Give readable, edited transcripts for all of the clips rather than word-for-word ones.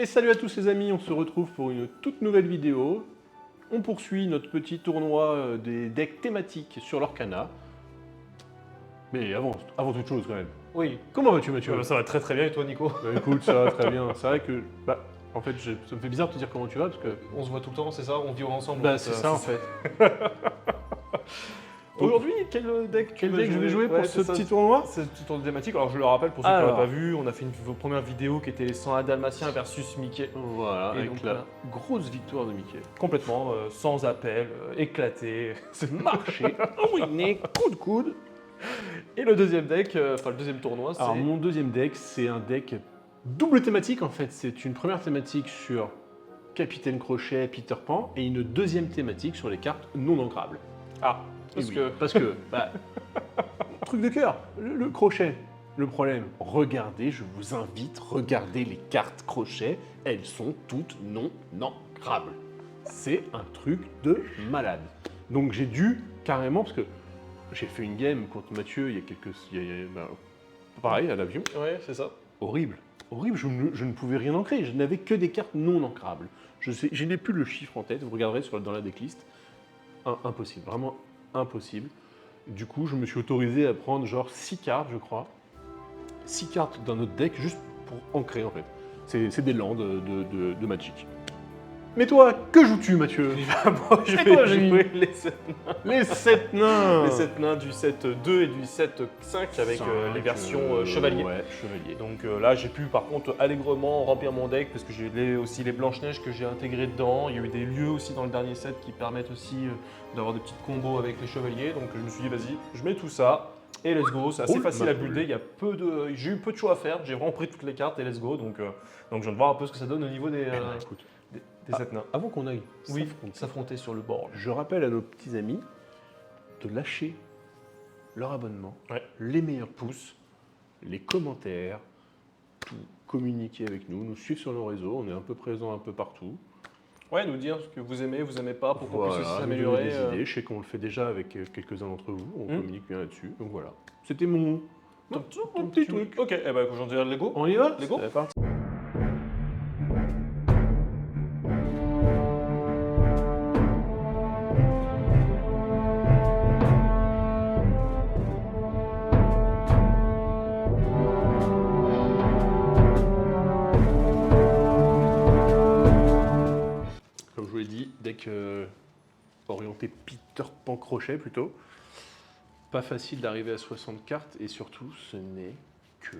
Et salut à tous les amis, on se retrouve pour une toute nouvelle vidéo. On poursuit notre petit tournoi des decks thématiques sur l'Orcana. Mais avant toute chose quand même. Oui. Comment vas-tu Mathieu? Ça va très très bien et toi Nico? Bah écoute, ça va très bien. C'est vrai que, en fait, ça me fait bizarre de te dire comment tu vas parce que... On se voit tout le temps, c'est ça? On vit ensemble? Bah en fait, c'est ça en fait. Aujourd'hui, quel deck Quel deck je vais jouer pour ce petit tournoi? C'est petit tournoi thématique. Alors je le rappelle pour ceux qui Alors. n'auraient pas vu, on a fait une première vidéo qui était les 101 Dalmatiens versus Mickey. Voilà, Et avec donc, la voilà. grosse victoire de Mickey. Complètement, sans appel, éclaté. C'est marché, ruiné, coup de coude. Et le deuxième deck, enfin le deuxième tournoi, c'est... Alors mon deuxième deck, c'est un deck double thématique en fait. C'est une première thématique sur Capitaine Crochet, Peter Pan, et une deuxième thématique sur les cartes non ancrables. Ah, Parce que, truc de cœur, le crochet. Le problème, regardez, je vous invite, regardez les cartes crochet, elles sont toutes non ancrables. C'est un truc de malade. Donc j'ai dû carrément, parce que j'ai fait une game contre Mathieu il y a quelques... pareil, à l'avion. Ouais, c'est ça. Horrible, horrible, je ne pouvais rien ancrer, je n'avais que des cartes non ancrables. Je n'ai plus le chiffre en tête, vous regarderez dans la decklist. Impossible, vraiment impossible. Du coup, je me suis autorisé à prendre genre 6 cartes, je crois. 6 cartes d'un autre deck, juste pour ancrer en fait. C'est des landes de Magic. Mais toi, que joues-tu Mathieu? Moi je Et vais toi, Jimmy jouer les 7 Les 7 nains. Les 7 nains du set 2 et du set 5 avec les versions chevalier. Ouais, chevalier. Donc là, j'ai pu par contre allègrement remplir mon deck parce que j'ai aussi les Blanches-Neiges que j'ai intégrées dedans. Il y a eu des lieux aussi dans le dernier set qui permettent aussi d'avoir des petites combos avec les chevaliers. Donc je me suis dit, vas-y, je mets tout ça et let's go. C'est assez Roule, facile à ma builder. J'ai eu peu de choix à faire. J'ai vraiment pris toutes les cartes et let's go. Donc je viens de voir un peu ce que ça donne au niveau des Écoute, 7 nains. avant qu'on aille Oui, s'affronter, s'affronter sur le board. je rappelle à nos petits amis de lâcher leur abonnement, Ouais. les meilleurs pouces, les commentaires, tout, communiquer avec nous suivre sur nos réseaux, on est un peu présents un peu partout. Ouais, nous dire ce que vous aimez pas, pour qu'on puisse aussi Voilà, nous s'améliorer. donner des idées. Je sais qu'on le fait déjà avec quelques-uns d'entre vous, on Hmm. communique bien là-dessus. Donc voilà, c'était mon petit truc. Ok, eh ben, j'en dirai le Lego. On y va? Lego. C'est parti. Comme je vous l'ai dit, deck orienté Peter Pan Crochet plutôt. Pas facile d'arriver à 60 cartes et surtout ce n'est que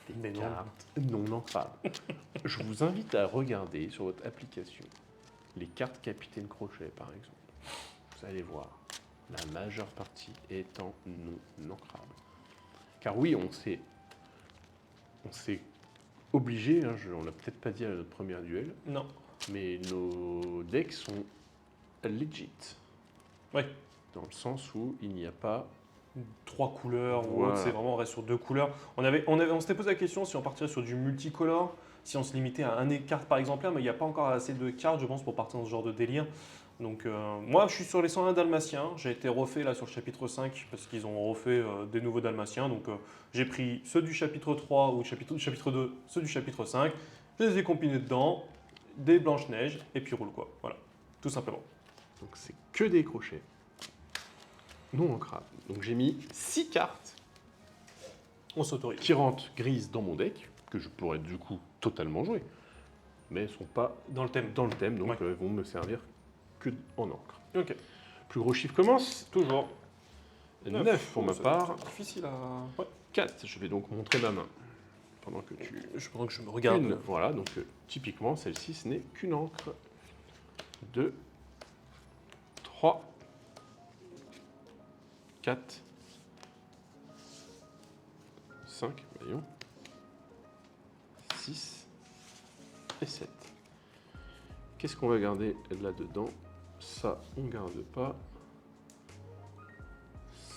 des Des cartes non ancrables. Je vous invite à regarder sur votre application les cartes Capitaine Crochet par exemple. Vous allez voir, la majeure partie est en non ancrable. Car oui, on s'est obligé, hein, on l'a peut-être pas dit à notre premier duel, Non. mais nos decks sont legit. Ouais. Dans le sens où il n'y a pas... 3 couleurs ou Voilà. autre, c'est vraiment on reste sur 2 couleurs. On s'était posé la question si on partirait sur du multicolore, si on se limitait à un carte par exemplaire, mais il n'y a pas encore assez de cartes, je pense, pour partir dans ce genre de délire. Donc moi, je suis sur les 101 Dalmatiens. J'ai été refait là sur le chapitre 5 parce qu'ils ont refait des nouveaux Dalmatiens. Donc j'ai pris ceux du chapitre 3 ou chapitre 2, ceux du chapitre 5. Je les ai combinés dedans, des Blanches-Neiges, et puis roule quoi. Voilà, tout simplement. Donc c'est que des crochets. Non ancrables. Donc j'ai mis 6 cartes On s'autorise. qui rentrent grises dans mon deck, que je pourrais du coup totalement jouer. Mais elles ne sont pas Dans le thème. dans le thème, donc Ouais. elles vont me servir que en encre. Ok. Plus gros chiffre commence. Toujours. 9 pour ma C'est part. difficile à... Ouais. 4, je vais donc montrer ma main. Pendant que tu... Pendant que je me regarde. Une, voilà, donc typiquement celle-ci ce n'est qu'une encre. 2, 3, 4, 5, voyons, 6 et 7. Qu'est-ce qu'on va garder là-dedans? Ça, on garde pas.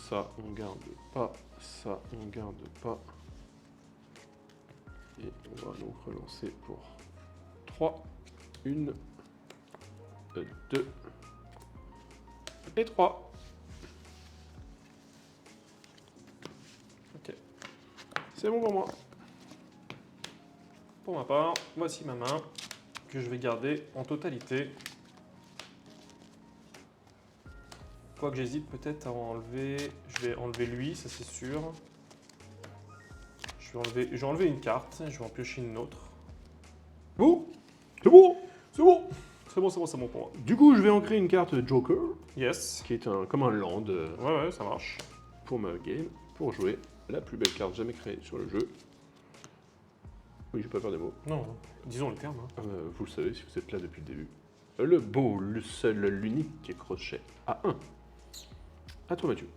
Ça, on garde pas. Ça, on garde pas. Et on va donc relancer pour 3, 1, 2 et 3. Ok. C'est bon pour moi. Pour ma part, voici ma main que je vais garder en totalité. Quoique j'hésite peut-être à enlever. Je vais enlever lui, ça c'est sûr. Je vais enlever une carte, je vais en piocher une autre. Bon, c'est bon. C'est bon. C'est bon, c'est bon, c'est bon pour moi. Du coup, je vais ancrer une carte Joker, Yes. qui est comme un land Ouais, ça marche. pour ma game, pour jouer la plus belle carte jamais créée sur le jeu. Oui, j'ai pas peur des mots. Non, disons le terme. Hein. Vous le savez si vous êtes là depuis le début. Le beau, le seul, l'unique crochet à 1. À toi, Mathieu.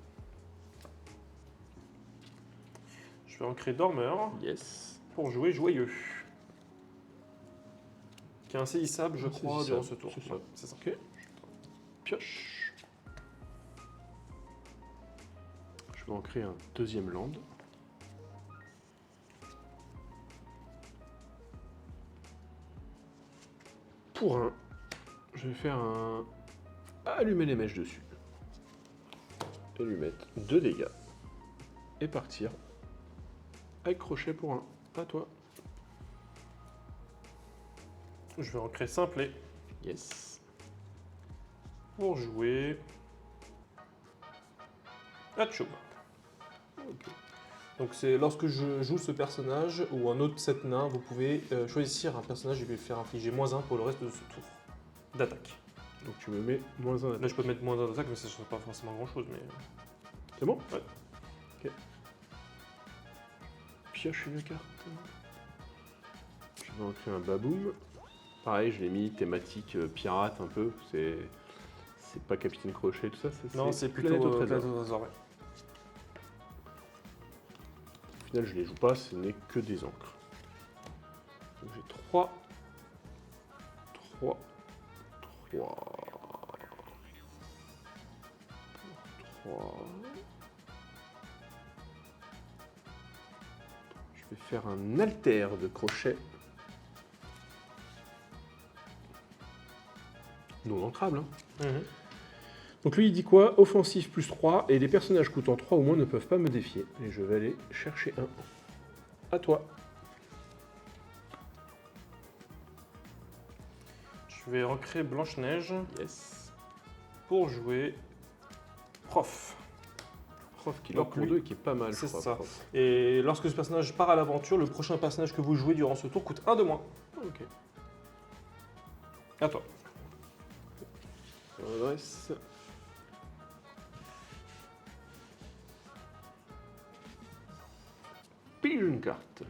Je vais ancrer Dormeur Yes. pour jouer Joyeux. Qui est insaisissable, je crois, durant ce tour. C'est ça. Ouais, c'est ça. Ok. Pioche. Je vais ancrer un deuxième land. Pour un, je vais faire un allumer les mèches dessus. Et lui mettre 2 dégâts. Et partir avec crochet pour un. À toi. Je vais ancrer Simplet Yes. pour jouer Hatchoum. Ok. Donc c'est lorsque je joue ce personnage ou un autre set nain, vous pouvez choisir un personnage et lui faire infliger -1 pour le reste de ce tour d'attaque. Donc tu me mets -1. Là je peux mettre -1 d'attaque, mais ça ne change pas forcément grand chose. Mais... C'est bon? Ouais. Ok. Pioche une carte. Je vais ancrer un baboum. Pareil, je l'ai mis thématique pirate un peu. C'est pas Capitaine Crochet, tout ça. Non, c'est plutôt Planète au trésor. Planète au Trésor, ouais. Au final, je les joue pas, ce n'est que des encres. Donc j'ai 3. Je vais faire un alter de crochet. Non ancrable. Hein. Donc lui il dit quoi? Offensif plus 3 et les personnages coûtant 3 ou moins ne peuvent pas me défier. Et je vais aller chercher un. À toi. Je vais ancrer Blanche-Neige Yes. pour jouer Prof. Prof qui Donc lord pour lui, 2 et qui est pas mal, je c'est crois. ça. Prof. Et lorsque ce personnage part à l'aventure, le prochain personnage que vous jouez durant ce tour coûte 1 de moins. Ok. À toi. On redresse. Pige une carte.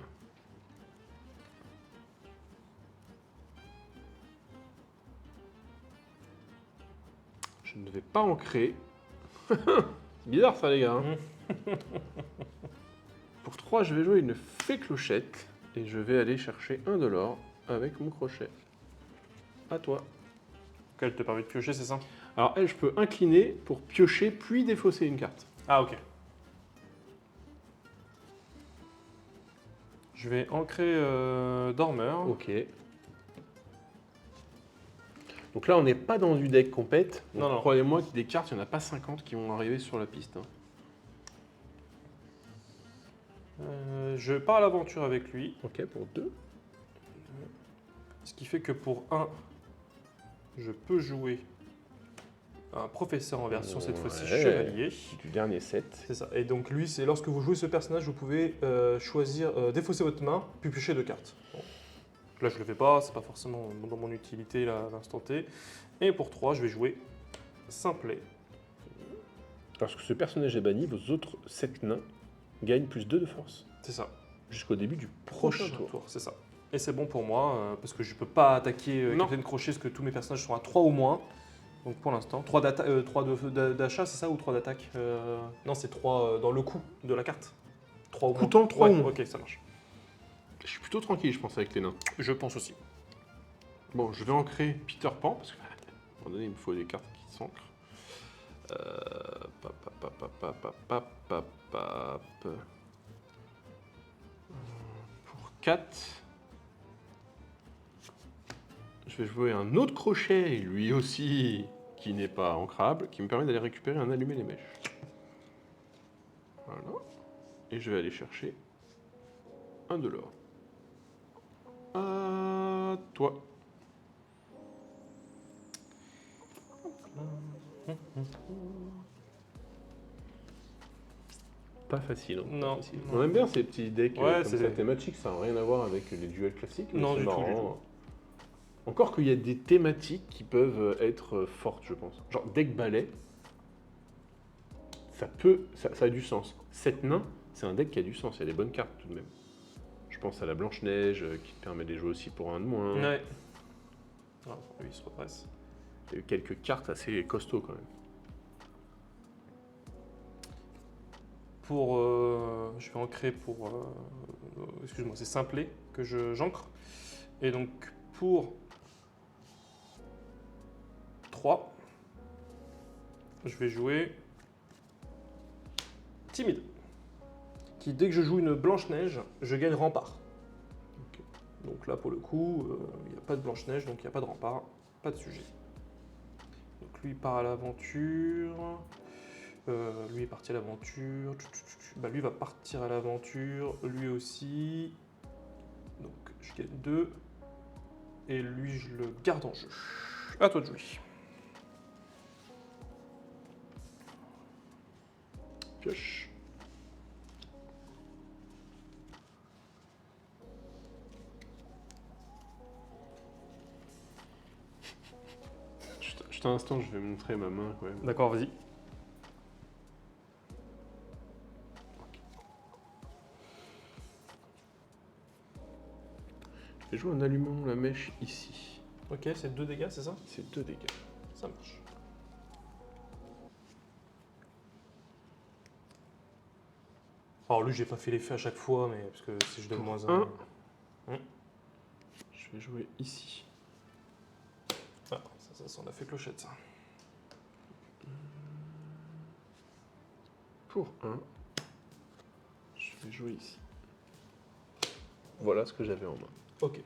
Je ne vais pas ancrer. C'est bizarre ça les gars. Hein. Pour 3, je vais jouer une fée clochette et je vais aller chercher un de l'or avec mon crochet. À toi. Elle te permet de piocher, c'est ça? Alors elle, je peux incliner pour piocher puis défausser une carte. Ah, ok. Je vais ancrer Dormeur. Ok. Donc là, on n'est pas dans du deck compète. Non, non. Croyez-moi que des cartes, il n'y en a pas 50 qui vont arriver sur la piste. Hein. Je pars à l'aventure avec lui. Ok, pour 2. Ce qui fait que pour 1, je peux jouer un professeur en version cette fois-ci Ouais. chevalier. Du dernier set. C'est ça. Et donc lui, c'est lorsque vous jouez ce personnage, vous pouvez choisir, défausser votre main, puis piocher 2 cartes. Bon. Là, je le fais pas, c'est pas forcément dans mon utilité là, à l'instant T. Et pour 3, je vais jouer Simplet. Lorsque ce personnage est banni, vos autres 7 nains gagnent plus 2 de force. C'est ça. Jusqu'au début du prochain tour. C'est ça. Et c'est bon pour moi, parce que je peux pas attaquer Non. Capitaine Crochet, parce que tous mes personnages sont à 3 ou moins. Donc pour l'instant, 3 d'achat, c'est ça, ou 3 d'attaque Non, c'est 3 dans le coût de la carte. 3 ou moins. Coûtant 3 Ouais, ou moins. ok, ça marche. Je suis plutôt tranquille, je pense, avec les nains. Je pense aussi. Bon, je vais ancrer Peter Pan, parce qu'à un moment donné, il me faut des cartes qui s'ancrent. Pour 4, je vais jouer un autre crochet, lui aussi, qui n'est pas ancrable, qui me permet d'aller récupérer un allumer les mèches. Voilà. Et je vais aller chercher un de l'or. à toi. Pas facile. Hein, pas Non, facile. non. On aime bien ces petits decks Ouais, comme c'est- ça thématiques, ça n'a rien à voir avec les duels classiques, mais Non, c'est du tout, marrant. du tout. Encore qu'il y a des thématiques qui peuvent être fortes, je pense. Genre deck balai, ça a du sens. 7 nains, c'est un deck qui a du sens, il y a des bonnes cartes tout de même. Je pense à la Blanche-Neige qui te permet de les jouer aussi pour un de moins. Ouais. Ah, lui, il se redresse. Il y a eu quelques cartes assez costauds quand même. Je vais ancrer pour. Excuse-moi, c'est simplet que j'ancre. Et donc, pour 3, je vais jouer Timide. Qui, dès que je joue une Blanche-Neige, je gagne rempart. Ok. Donc là, pour le coup, il n'y a pas de Blanche-Neige, donc il n'y a pas de rempart, pas de sujet. Donc lui, il part à l'aventure. Lui est parti à l'aventure. Bah, lui va partir à l'aventure. Lui aussi. Donc je gagne 2. Et lui, je le garde en jeu. À toi de jouer. Pioche. Juste un instant, je vais montrer ma main quand même. D'accord, vas-y. Je vais jouer en allumant la mèche ici. Ok, c'est 2 dégâts, c'est ça? C'est 2 dégâts. Ça marche. Alors lui, j'ai pas fait l'effet à chaque fois, mais parce que si je donne Pour moins un. 1. Je vais jouer ici. Ah, ça en a fait clochette, ça. Pour 1. Je vais jouer ici. Voilà ce que j'avais en main. Ok.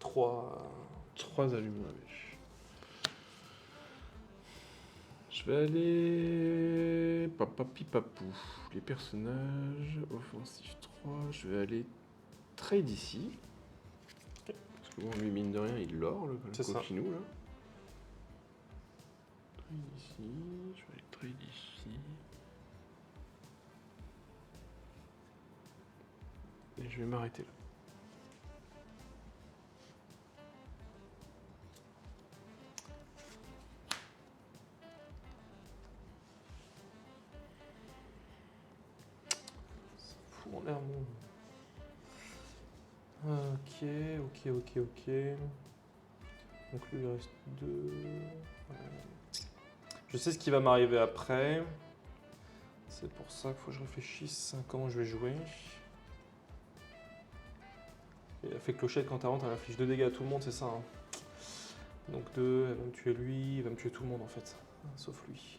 3. 3 allumants à mèche. Je vais aller. Papapi papou. Les personnages. Offensif 3. Je vais aller trade ici. Parce que bon, lui, mine de rien, il lore le C'est ça. coquinou là. Trade ici. Je vais aller trade ici. Et je vais m'arrêter là. Fou en l'air, mon. Ok. Donc lui, il reste 2. Je sais ce qui va m'arriver après. C'est pour ça qu'il faut que je réfléchisse à comment je vais jouer. Et elle fait clochette quand elle rentre, elle inflige 2 dégâts à tout le monde, c'est ça. Hein. Donc 2, elle va me tuer lui, il va me tuer tout le monde en fait. Sauf lui.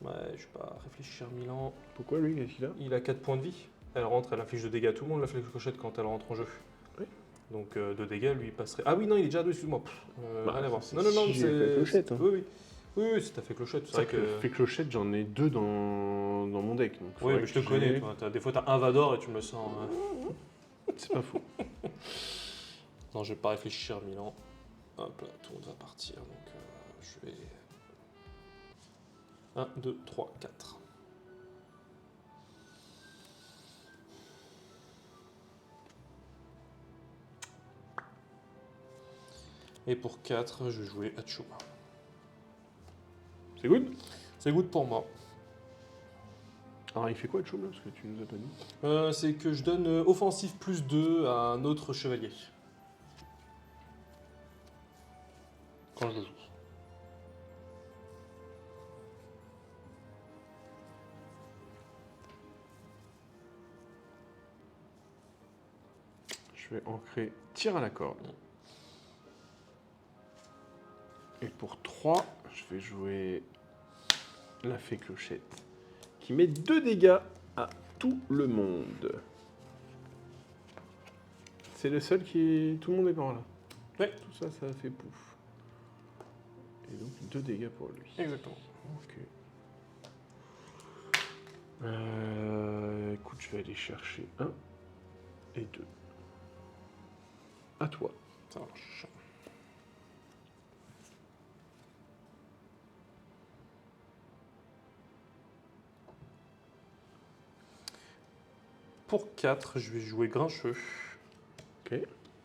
Ouais, je vais pas réfléchir 1000 ans. Pourquoi lui, qu'est-ce qu'il a? Il a 4 points de vie. Elle rentre, elle inflige 2 dégâts à tout le monde, elle fait clochette quand elle rentre en jeu. Oui. Donc 2 dégâts, lui il passerait. Ah oui, non, il est déjà à 2, excuse-moi. Bah, Rien à voir. c'est Non, si j'ai fait clochette, hein. Oui, si t'as fait clochette, c'est C'est vrai vrai que que. fait clochette, j'en ai 2 dans mon deck. Donc Oui, faudrait mais je que te connais, j'ai- toi. Des fois t'as un Vador et tu me le sens. C'est pas faux. Non, je vais pas réfléchir 1000 ans. Hop là, tout le monde va partir. Donc je vais. 1, 2, 3, 4. Et pour 4, je vais jouer Hacho. C'est good? C'est good pour moi. Alors il fait quoi, Chou, là? Parce que tu nous as pas dit. C'est que je donne offensif plus 2 à un autre chevalier. Quand je le joue. Je vais ancrer tir à la corde. Et pour 3, je vais jouer la fée clochette. Qui met 2 dégâts à tout le monde. C'est le seul qui. Tout le monde est par là. Ouais. Tout ça, ça fait pouf. Et donc 2 dégâts pour lui. Exactement. Ok. Écoute, je vais aller chercher 1 et 2. À toi. Ça marche. Pour 4, je vais jouer Grincheux. Ok.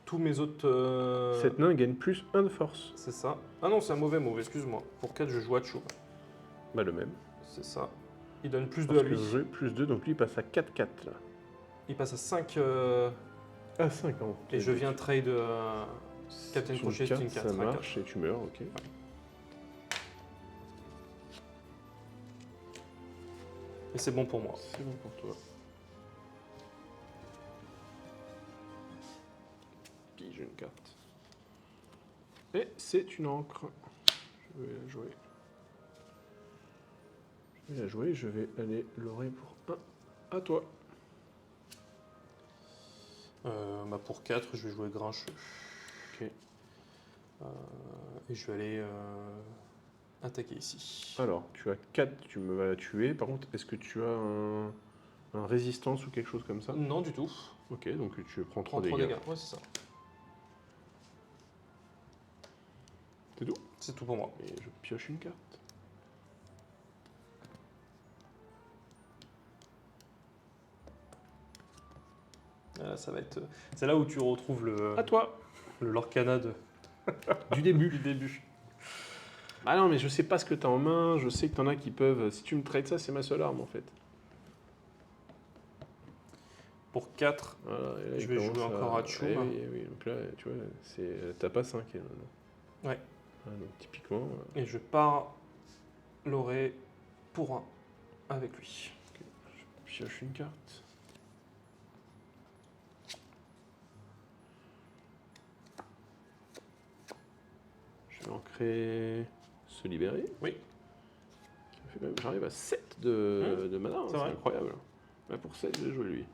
Tous mes autres... Cette nain gagne plus 1 de force. C'est ça. Ah non, c'est un mauvais move, excuse-moi. Pour 4, je joue Hachu. Bah le même. C'est ça. Il donne plus 2 Parce à que lui. j'ai plus 2, donc lui il passe à 4-4 là. Il passe à 5 Ah 5, pardon. et je viens trade Captain Crochet, c'est une 4. Ça marche et tu meurs, ok. Et c'est bon pour moi. C'est bon pour toi. J'ai une carte. Et c'est une encre. Je vais la jouer. Je vais aller l'oreille pour 1. À toi. Pour 4, je vais jouer Grincheux. Ok. Et je vais aller attaquer ici. Alors, tu as 4, tu me vas la tuer. Par contre, est-ce que tu as un résistance ou quelque chose comme ça? Non, du tout. Ok, donc tu prends 3 3 dégâts. dégâts. Ouais, c'est ça. C'est tout. C'est tout pour moi. Et je pioche une carte. Ça va être. C'est là où tu retrouves À toi. le Lorcana Du début. du début. Ah non, mais je sais pas ce que t'as en main. Je sais que t'en as qui peuvent. Si tu me trades ça, c'est ma seule arme en fait. Pour 4, Voilà, et là, je il vais commence jouer encore à Chum. Oui. Donc là, tu vois, t'as pas 5 maintenant. Ouais. Ah, donc typiquement. Et je pars l'orée pour 1 avec lui. Je pioche une carte. Je vais ancrer se libérer. Oui. J'arrive à 7 de mana, hein, C'est c'est vrai. incroyable. Là, pour 7, je vais jouer lui.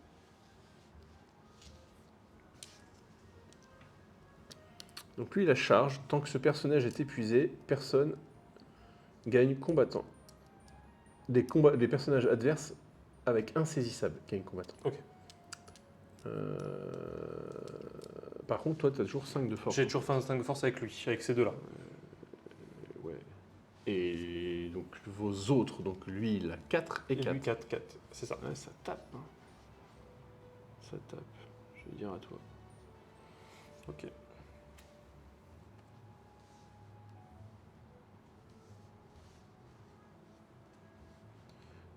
Donc lui, il a charge. Tant que ce personnage est épuisé, personne gagne combattant. Des personnages adverses avec insaisissable gagnent combattant. Ok. Par contre, toi, tu as toujours 5 de force. J'ai toujours fait un instinct de force avec lui, avec ces deux-là. Ouais. Et donc vos autres, donc lui, il a 4 et Et 4. lui 4, 4. C'est ça. Ouais, ça tape. Hein. Ça tape. Je vais dire à toi. Ok.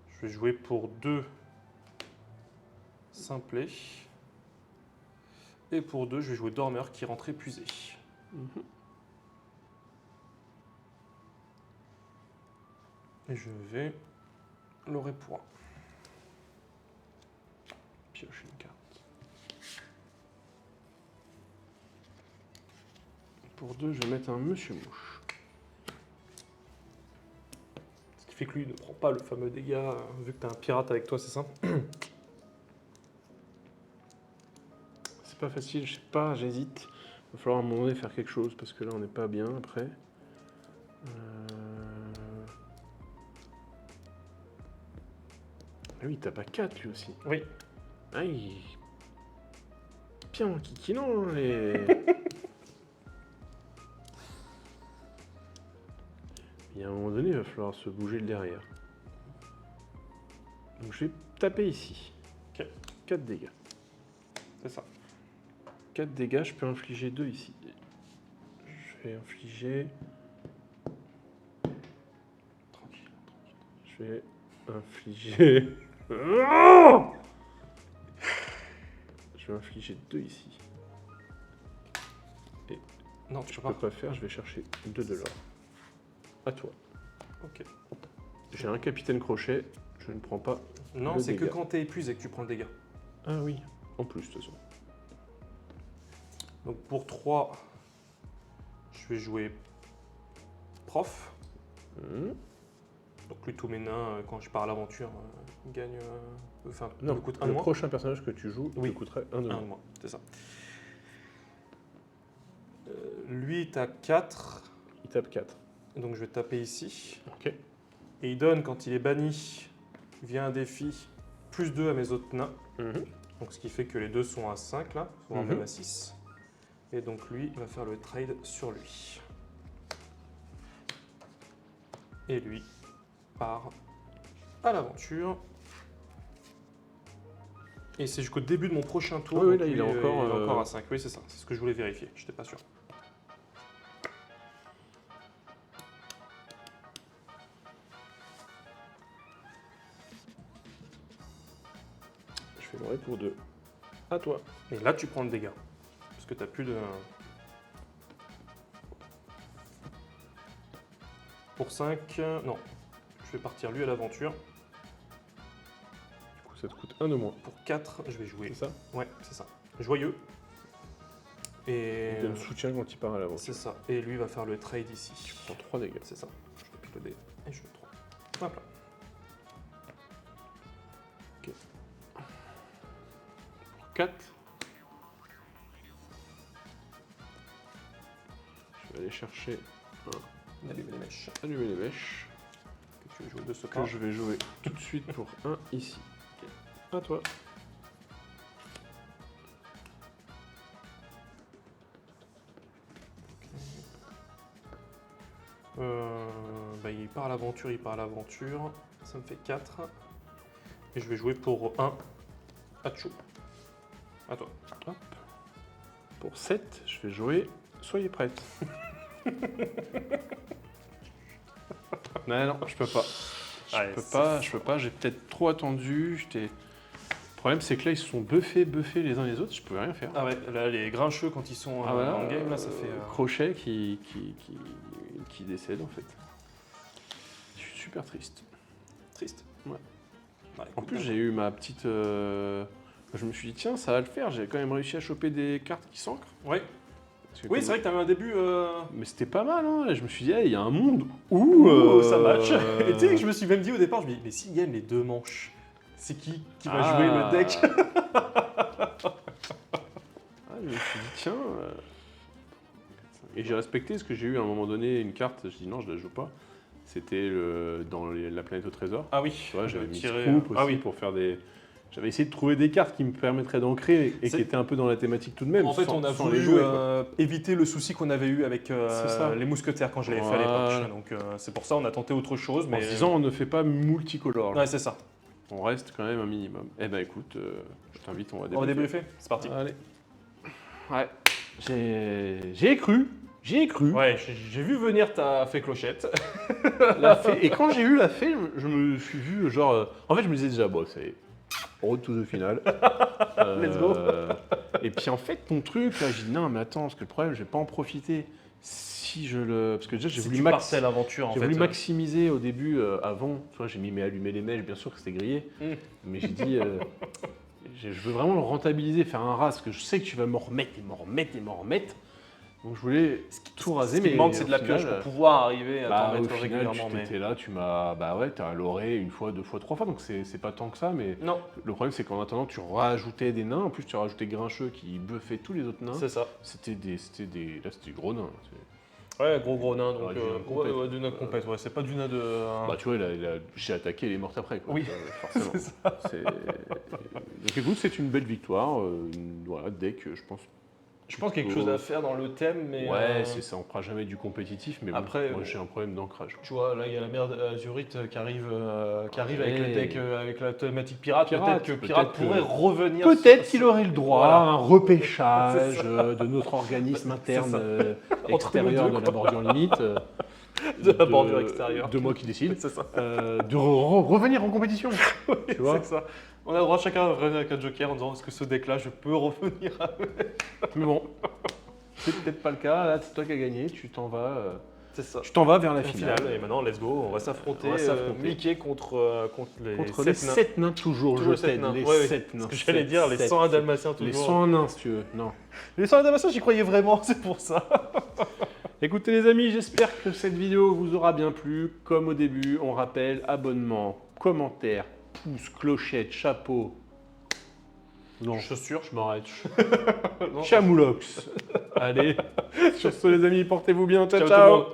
Je vais jouer pour 2 simplets. Et pour 2, je vais jouer Dormeur qui rentre épuisé. Mhm. Et je vais l'aurai pour 1. Pioche une carte. Pour 2, je vais mettre un Monsieur Mouche. Ce qui fait que lui ne prend pas le fameux dégât, vu que tu as un pirate avec toi, c'est ça? C'est pas facile, je sais pas, j'hésite. Il va falloir à un moment donné faire quelque chose parce que là on n'est pas bien après. Ah oui, t'as pas 4 lui aussi. Oui. Ah, il... Bien kikinant, hein, les... Il y a un moment donné, il va falloir se bouger le derrière. Donc je vais taper ici. Ok. 4 dégâts. C'est ça. 4 dégâts, je peux infliger 2 ici. Je vais infliger... Tranquille. Je vais infliger... Je vais infliger 2 ici. Non, tu Je peux peux pas. pas faire, je vais chercher 2 de l'or. À toi. Ok. J'ai un capitaine crochet, je ne prends pas... Non, Le c'est que dégât. quand t'es épuisé que tu prends le dégât. Ah oui, en plus de toute façon. Donc pour 3, je vais jouer prof. Donc lui, tous mes nains, quand je pars à l'aventure, gagnent. Enfin, Non, me coûtent 1 de le moins. prochain personnage que tu joues Oui. te coûterait 1 de 1 moins. de moins, c'est ça. Lui, t'as 4. Il tape 4. Donc je vais taper ici. Ok. Et il donne, quand il est banni, via un défi, +2 à mes autres nains. Donc ce qui fait que les deux sont à 5 là, voire Mhm. même à 6. Et donc lui, il va faire le trade sur lui. Et lui part à l'aventure. Et c'est jusqu'au début de mon prochain tour. Oui, donc là, lui, il est encore à 5. Oui, c'est ça. C'est ce que je voulais vérifier. Je n'étais pas sûr. Je fais l'oreille pour 2. À toi. Et là, tu prends le dégât. Parce que tu n'as plus de... Pour 5, non. Je vais partir lui à l'aventure. Du coup, ça te coûte 1 de moins. Pour 4, je vais jouer. C'est ça? Ouais, c'est ça. Joyeux. Et... Il donne soutien quand il part à l'avant. C'est ça. Et lui va faire le trade ici. Tu prends 3 dégâts. C'est ça. Je fais plus le dé. Et je fais 3. Hop là. Ok. Pour 4. Je vais aller chercher Allumer les mèches. allumer les mèches. Que tu veux jouer de ce Que pas. je vais jouer tout de suite pour 1 ici. À toi. Bah, il part à l'aventure, Ça me fait 4. Et je vais jouer pour 1. Achou. À toi. Hop. Pour 7, je vais jouer. Soyez prête. Non, je peux pas. Ouais, Je peux pas, j'ai peut-être trop attendu. Le problème, c'est que là, ils se sont buffés les uns les autres, je pouvais rien faire. Ah ouais, là, les grincheux, quand ils sont Voilà, en game, là, ça fait... Crochet qui décède, en fait. Je suis super triste. Triste. Ouais. Ouais, En écoute, plus, j'ai eu ma petite... Je me suis dit, tiens, ça va le faire. J'ai quand même réussi à choper des cartes qui s'ancrent. Ouais. Parce que Oui, comme- c'est vrai que t'avais un début... Mais c'était pas mal, hein. Et je me suis dit, il y a un monde où... Ouh, ça match. Et tu sais que je me suis même dit au départ, je me dis, mais s'il gagne les 2 manches, c'est qui va jouer le deck? Je me suis dit, tiens... Et j'ai respecté parce que j'ai eu à un moment donné une carte, je dis non, je la joue pas. C'était la planète au trésor. Ah oui, Tu vois, j'avais mis tiré, Scoop aussi ah oui. pour faire des... J'avais essayé de trouver des cartes qui me permettraient d'ancrer et C'est- qui étaient un peu dans la thématique tout de même. En fait, sans- on a sans voulu les jouer, quoi. éviter le souci qu'on avait eu avec C'est ça. les mousquetaires quand je l'avais fait à Voilà. l'époque. Donc c'est pour ça on a tenté autre chose. En Mais... se disant, on ne fait pas multicolore. là. Ouais, c'est ça. On reste quand même un minimum. Eh ben écoute, je t'invite, on va On va débriefer. débriefer. C'est parti. Allez. Ouais. J'ai cru. J'y ai cru. Ouais, j'ai vu venir ta fée clochette. La fée. Et quand j'ai eu la fée, je me suis vu genre. En fait, je me disais déjà, bon, c'est road to the final. Let's go. Et puis en fait, ton truc, là, j'ai dit non, mais attends, parce que le problème, je vais pas en profiter si je le. Parce que déjà, j'ai Si voulu, tu partais à l'aventure, en j'ai fait. voulu maximiser au début, avant. Tu vois, j'ai mis mes allumer les mèches, bien sûr que c'était grillé. Mais j'ai dit. Je veux vraiment le rentabiliser, faire un ras, parce que je sais que tu vas m'en remettre et m'en remettre et m'en remettre. Donc je voulais tout raser, Ce qui mais me manque, c'est de la au pioche final, pour pouvoir arriver à t'en au mettre final, régulièrement. tu Mais... étais là, tu m'as, bah ouais, t'as loré une fois, 2 fois, 3 fois, donc c'est pas tant que ça, mais Non, le problème c'est qu'en attendant, tu rajoutais des nains, en plus tu rajoutais Grincheux qui buffait tous les autres nains. c'est ça. C'était des gros nains. Ouais, gros nain. Donc, Ouais, du nain compète. ouais, du nain compète. Ouais, c'est pas du nain de. Bah tu vois, j'ai attaqué, il est mort après, quoi. Oui. Forcément. C'est ça. Donc écoute, c'est une belle victoire, voilà, deck, je pense. Je pense qu'il y a quelque chose à faire dans le thème, mais. Ouais, c'est ça, on fera jamais du compétitif, mais Après, bon, moi j'ai un problème d'ancrage. Tu vois, là, il y a la mère d'Azurite qui arrive avec Ouais. le deck, avec la thématique pirate. Pirate, Peut-être que Pirate peut-être pourrait que- revenir. Peut-être qu'il aurait le droit Voilà. à un repêchage C'est de notre organisme interne ça. Entre extérieur nous deux, de la bordure limite. De la bordure extérieure. De moi qui décide. C'est ça. De revenir en compétition. Tu vois. C'est ça. On a le droit chacun à revenir avec un joker en disant est-ce que ce deck-là, je peux revenir avec. Mais bon, c'est peut-être pas le cas. Là, c'est toi qui as gagné. Tu t'en vas C'est ça. vers la La finale. finale. Et maintenant, let's go. On va s'affronter. On va s'affronter. Mickey contre les Contre 7 les nains. 7 nains, toujours. Toujours Je les 7 t'aide. nains. Les Ouais, 7 nains. Ce que j'allais dire, les 101 dalmatiens toujours. Les 101 nains, si tu veux. Non. Les 101 dalmatiens, j'y croyais vraiment, c'est pour ça. Écoutez les amis, j'espère que cette vidéo vous aura bien plu. Comme au début, on rappelle, abonnement, commentaire, pouce, clochette, chapeau. Non, Chaussures. je m'arrête. Non. Chamoulox. Allez, sur ce les amis, portez-vous bien. Ciao, Ciao tout le ciao. monde.